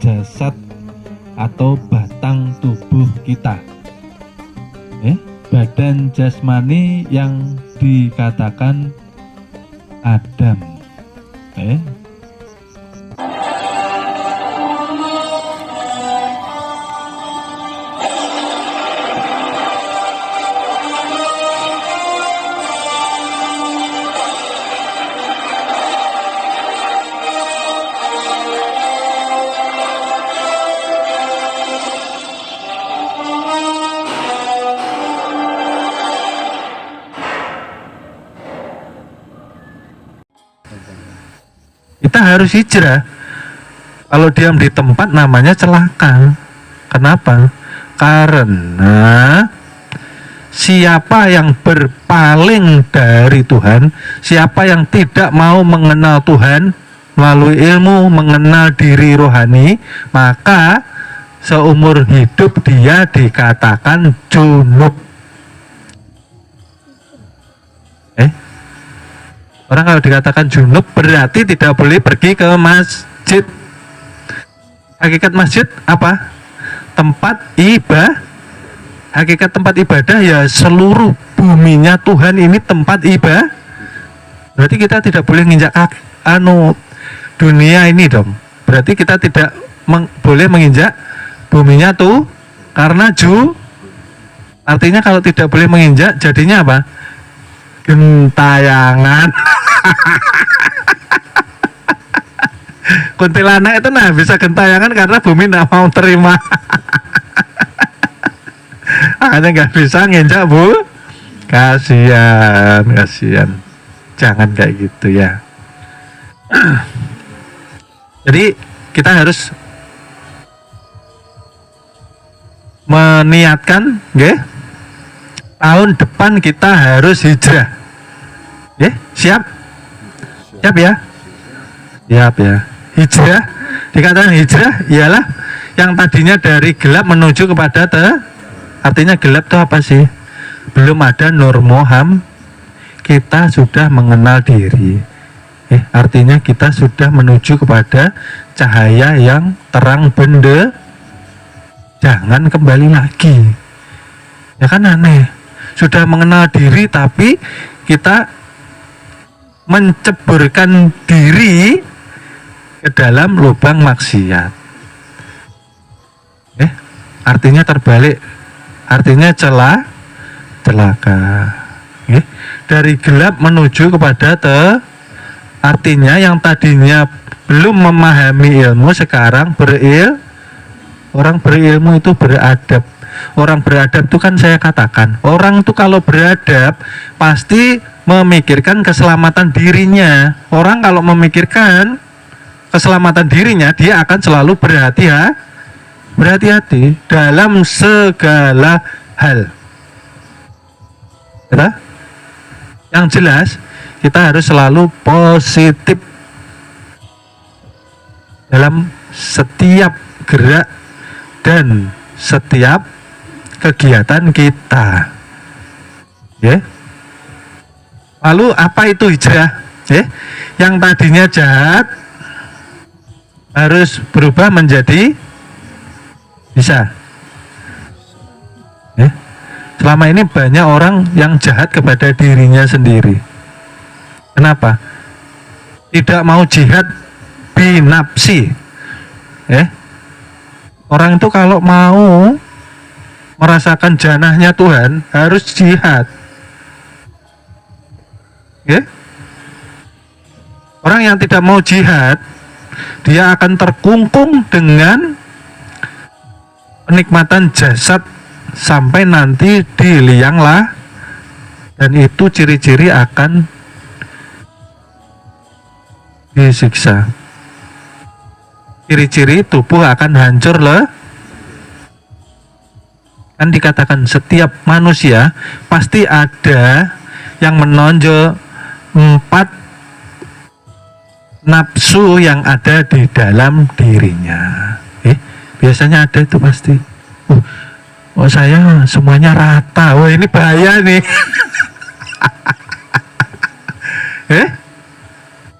jasad atau batang tubuh kita. Badan jasmani yang dikatakan Adam. Kita harus hijrah. Kalau diam di tempat namanya celaka. Kenapa? Karena siapa yang berpaling dari Tuhan, siapa yang tidak mau mengenal Tuhan melalui ilmu mengenal diri rohani, maka seumur hidup dia dikatakan junub. Orang kalau dikatakan junub berarti tidak boleh pergi ke masjid. Hakikat masjid apa? Tempat ibadah. Hakikat tempat ibadah ya seluruh buminya Tuhan ini tempat ibadah. Berarti kita tidak boleh nginjak dunia ini dong. Berarti kita tidak boleh menginjak buminya tuh karena artinya kalau tidak boleh menginjak jadinya apa? Gentayangan. Kuntilanak itu bisa gentayangan karena bumi tidak mau terima. Makanya nggak bisa nginjak bu. Kasihan. Jangan kayak gitu ya. Jadi kita harus meniatkan, tahun depan kita harus hijrah. Siap ya? Siap ya. Hijrah, dikatakan hijrah ialah yang tadinya dari gelap menuju kepada artinya gelap itu apa sih? Belum ada nur moham, kita sudah mengenal diri. Artinya kita sudah menuju kepada cahaya yang terang benda. Jangan kembali lagi. Ya kan aneh. Sudah mengenal diri tapi kita menceburkan diri ke dalam lubang maksiat. Artinya terbalik. Artinya celaka. Dari gelap menuju kepada artinya yang tadinya belum memahami ilmu sekarang orang berilmu itu beradab. Orang beradab itu kan saya katakan, orang itu kalau beradab pasti memikirkan keselamatan dirinya. Orang kalau memikirkan keselamatan dirinya, dia akan selalu berhati-hati dalam segala hal. Yang jelas kita harus selalu positif dalam setiap gerak dan setiap kegiatan kita. Lalu apa itu hijrah? Yang tadinya jahat harus berubah menjadi bisa. Selama ini banyak orang yang jahat kepada dirinya sendiri. Kenapa? Tidak mau jihad binafsi. Orang itu kalau mau merasakan janahnya Tuhan harus jihad. Orang yang tidak mau jihad, dia akan terkungkung dengan penikmatan jasad sampai nanti di liang lah, dan itu ciri-ciri akan disiksa. Ciri-ciri tubuh akan hancur loh. Kan dikatakan setiap manusia pasti ada yang menonjol 4 nafsu yang ada di dalam dirinya. Biasanya ada itu pasti. Saya semuanya rata. Ini bahaya nih.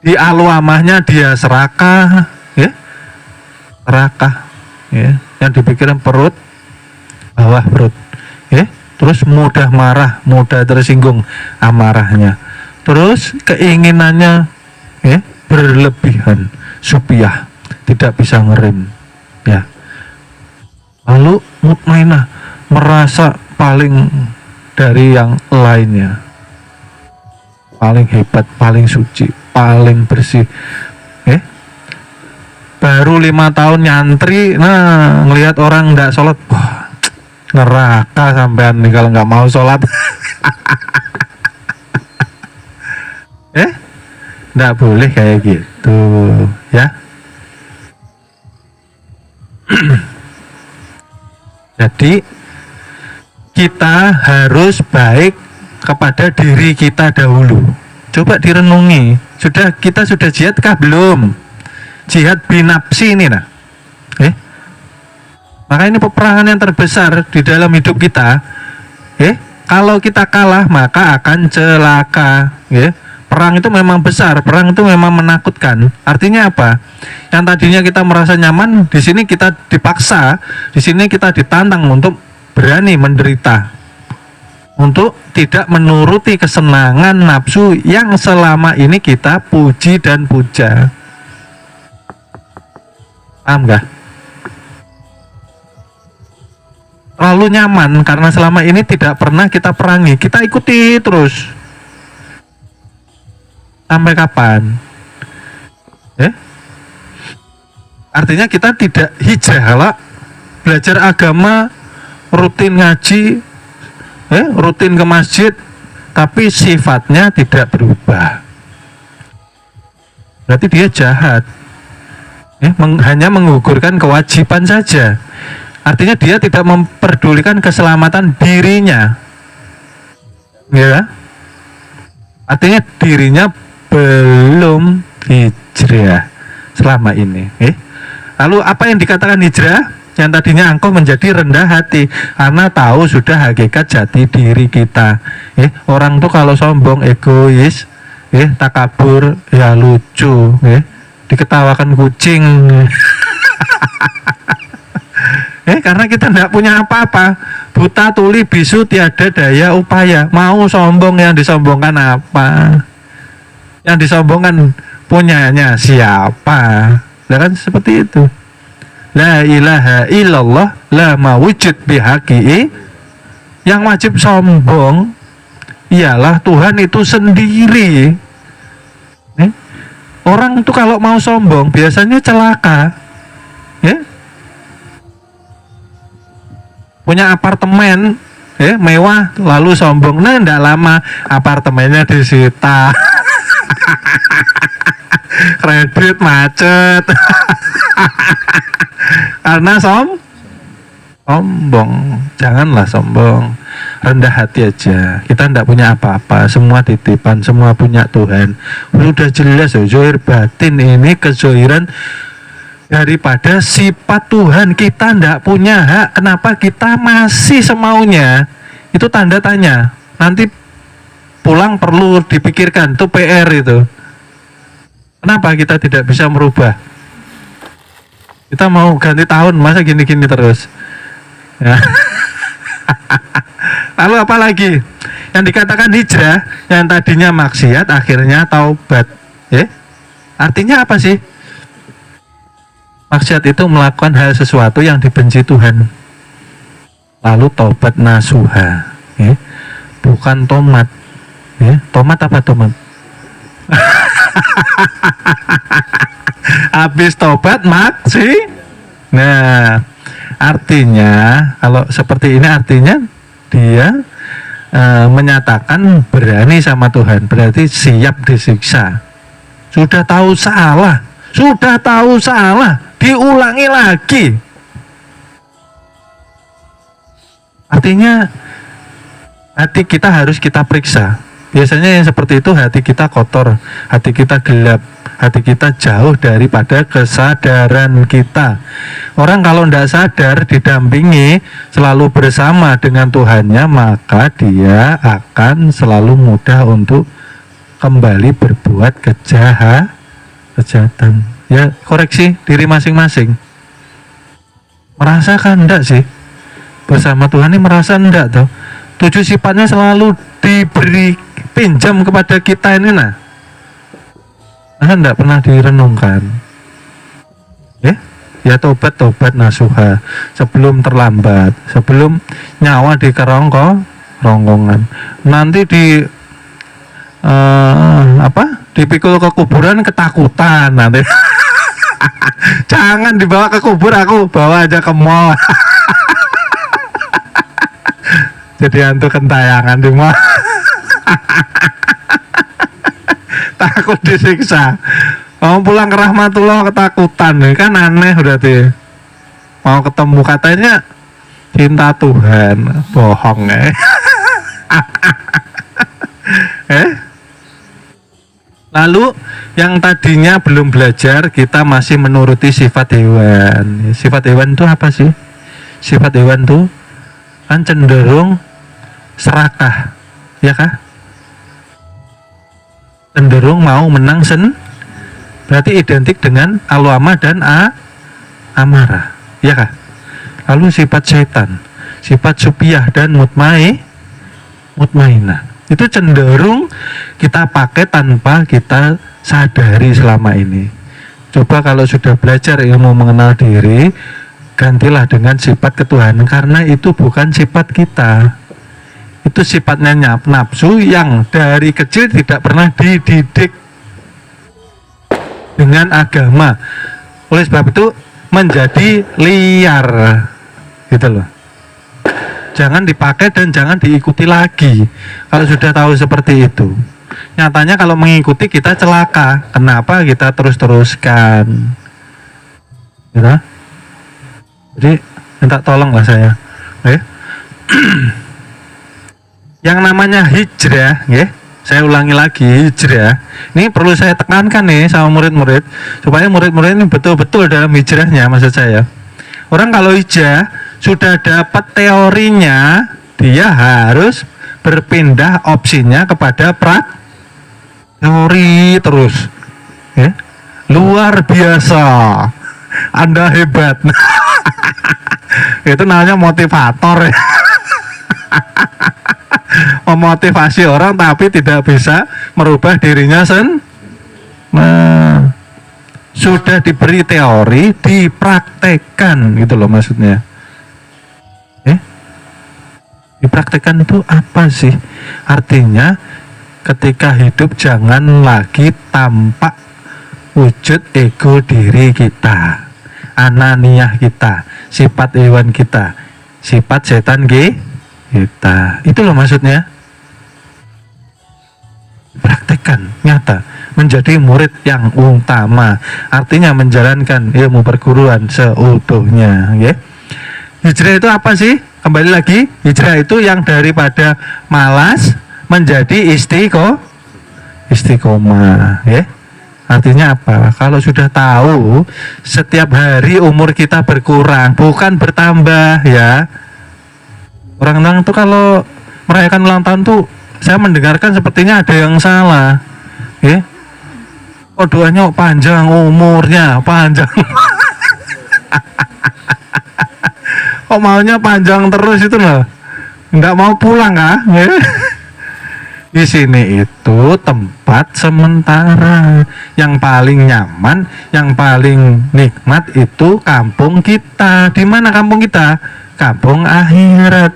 Di alwamahnya dia serakah. serakah, ya. Yang dipikirkan perut, bawah perut, ya. Terus mudah marah, mudah tersinggung amarahnya. Terus keinginannya, ya, berlebihan, supiah, tidak bisa ngerem, ya. Lalu mutmainah, merasa paling dari yang lainnya, paling hebat, paling suci, paling bersih. Baru 5 tahun nyantri, nah ngelihat orang nggak sholat, wah, neraka sampean nih kalau nggak mau sholat. Nggak boleh kayak gitu, ya. Jadi kita harus baik kepada diri kita dahulu. Coba direnungi, kita sudah jihad kah belum? Jihad binafsi ini, nah. Maka ini peperangan yang terbesar di dalam hidup kita. Kalau kita kalah maka akan celaka. Perang itu memang besar, perang itu memang menakutkan. Artinya apa? Yang tadinya kita merasa nyaman, di sini kita dipaksa, di sini kita ditantang untuk berani menderita, untuk tidak menuruti kesenangan nafsu yang selama ini kita puji dan puja. Paham gak? Terlalu nyaman karena selama ini tidak pernah kita perangi, kita ikuti terus. Sampai kapan? Artinya kita tidak hijrah lah. Belajar agama, rutin ngaji, rutin ke masjid, tapi sifatnya tidak berubah. Berarti dia jahat. Hanya menggugurkan kewajiban saja. Artinya dia tidak memperdulikan keselamatan dirinya, ya. Artinya dirinya belum hijrah selama ini. Lalu apa yang dikatakan hijrah? Yang tadinya engkau menjadi rendah hati karena tahu sudah hakikat jati diri kita. Orang tuh kalau sombong, egois, takabur, ya lucu, diketawakan kucing. Karena kita tidak punya apa-apa, buta tuli bisu tiada daya upaya. Mau sombong, yang disombongkan apa? Yang disombongkan punyanya siapa? Nah kan seperti itu. La ilaha illallah la mawujud bihaqi. Yang wajib sombong ialah Tuhan itu sendiri. Orang itu kalau mau sombong biasanya celaka. Punya apartemen mewah lalu sombong, nah enggak lama apartemennya disita. Kredit macet. Karena sombong. Janganlah sombong, rendah hati aja. Kita tidak punya apa-apa, semua titipan, semua punya Tuhan. Sudah jelas zohir batin ini kezohiran daripada sifat Tuhan. Kita tidak punya hak, kenapa kita masih semaunya? Itu tanda tanya. Nanti pulang perlu dipikirkan, itu PR itu. Kenapa kita tidak bisa merubah? Kita mau ganti tahun, masa gini-gini terus? Ya. Lalu apa lagi? Yang dikatakan hijrah, yang tadinya maksiat akhirnya taubat. Artinya apa sih? Maksiat itu melakukan hal sesuatu yang dibenci Tuhan, lalu taubat nasuha, bukan tomat. Tomat apa tomat? Habis tobat maksi. Nah, artinya kalau seperti ini artinya dia menyatakan berani sama Tuhan, berarti siap disiksa. Sudah tahu salah, diulangi lagi. Artinya hati kita harus kita periksa. Biasanya yang seperti itu hati kita kotor, hati kita gelap, hati kita jauh daripada kesadaran kita. Orang kalau tidak sadar didampingi selalu bersama dengan Tuhannya, maka dia akan selalu mudah untuk kembali berbuat kejahatan. Ya, koreksi diri masing-masing. Merasa kan enggak sih? Bersama Tuhan ini merasa enggak toh? 7 sifatnya selalu diberi pinjam kepada kita ini nah. Nah, enggak pernah direnungkan. Ya tobat nasuha sebelum terlambat, sebelum nyawa rongkongan. Nanti dipikul ke kuburan ketakutan nanti. Jangan dibawa ke kubur, aku bawa aja ke mall. Jadi hantu kentayangan di mall. Takut disiksa. Mau pulang ke rahmatullah ketakutan, kan aneh berarti. Mau ketemu katanya cinta Tuhan, bohong Lalu yang tadinya belum belajar, kita masih menuruti sifat hewan. Sifat hewan itu apa sih? Sifat hewan itu kan cenderung serakah, ya kah? Cenderung mau menang berarti identik dengan alwama dan amarah, ya kah? Lalu sifat setan, sifat supiyah dan mutmainah itu cenderung kita pakai tanpa kita sadari selama ini. Coba kalau sudah belajar ilmu mengenal diri, gantilah dengan sifat ketuhanan, karena itu bukan sifat kita. Itu sifatnya nafsu yang dari kecil tidak pernah dididik dengan agama. Oleh sebab itu menjadi liar gitu loh. Jangan dipakai dan jangan diikuti lagi kalau sudah tahu seperti itu. Nyatanya kalau mengikuti kita celaka. Kenapa kita terus-teruskan gitu? Jadi minta tolong lah saya. Yang namanya hijrah, saya ulangi lagi, hijrah ini perlu saya tekankan nih sama murid-murid, supaya murid-murid ini betul-betul dalam hijrahnya. Maksud saya, orang kalau hijrah sudah dapat teorinya, dia harus berpindah opsinya kepada teori terus. Luar biasa, Anda hebat. Itu namanya motivator. Memotivasi orang tapi tidak bisa merubah dirinya sudah diberi teori, dipraktekkan gitu loh maksudnya. Dipraktekkan itu apa sih? Artinya ketika hidup jangan lagi tampak wujud ego diri kita, ananiah kita, sifat hewan kita, sifat setan kita. Itu loh maksudnya. Praktekkan nyata, menjadi murid yang utama, artinya menjalankan ilmu perguruan seutuhnya. Hijrah itu apa sih? Kembali lagi, hijrah itu yang daripada malas menjadi istiqomah. Artinya apa? Kalau sudah tahu setiap hari umur kita berkurang, bukan bertambah ya. Orang-orang tuh kalau merayakan ulang tahun tuh saya mendengarkan sepertinya ada yang salah. Doanya panjang, umurnya panjang. Kok maunya panjang terus itu loh? Nggak mau pulang kah? Di sini itu tempat sementara. Yang paling nyaman, yang paling nikmat itu kampung kita. Di mana kampung kita? Kampung akhirat.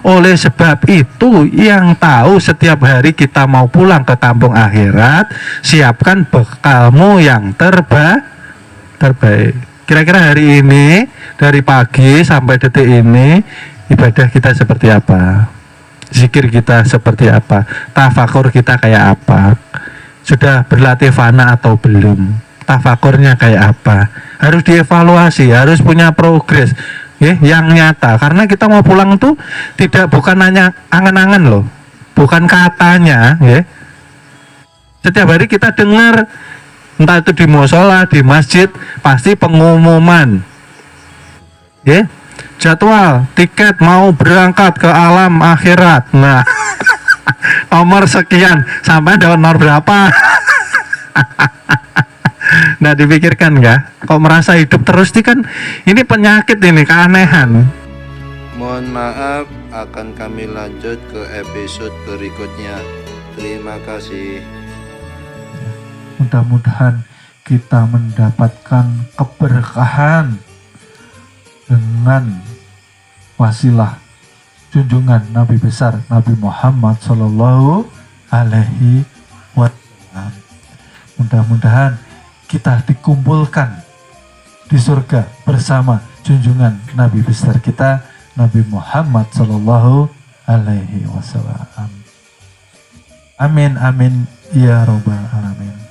Oleh sebab itu yang tahu setiap hari kita mau pulang ke kampung akhirat, siapkan bekalmu yang terbaik. Kira-kira hari ini dari pagi sampai detik ini ibadah kita seperti apa? Zikir kita seperti apa? Tafakur kita kayak apa? Sudah berlatih fana atau belum? Tafakurnya kayak apa? Harus dievaluasi, harus punya progres yang nyata, karena kita mau pulang tuh bukan hanya angan-angan loh, bukan katanya. Setiap hari kita dengar, entah itu di mushola, di masjid, pasti pengumuman jadwal tiket mau berangkat ke alam akhirat. Nah, nomor sekian sampai dapat nomor berapa. Nggak dipikirkan nggak? Kok merasa hidup terus ini kan ini penyakit ini, keanehan. Mohon maaf, akan kami lanjut ke episode berikutnya. Terima kasih. Mudah-mudahan kita mendapatkan keberkahan dengan wasilah junjungan Nabi besar Nabi Muhammad Sallallahu Alaihi Wasallam. Mudah-mudahan kita dikumpulkan di surga bersama junjungan Nabi besar kita Nabi Muhammad Sallallahu Alaihi Wasallam. Amin amin ya robbal alamin.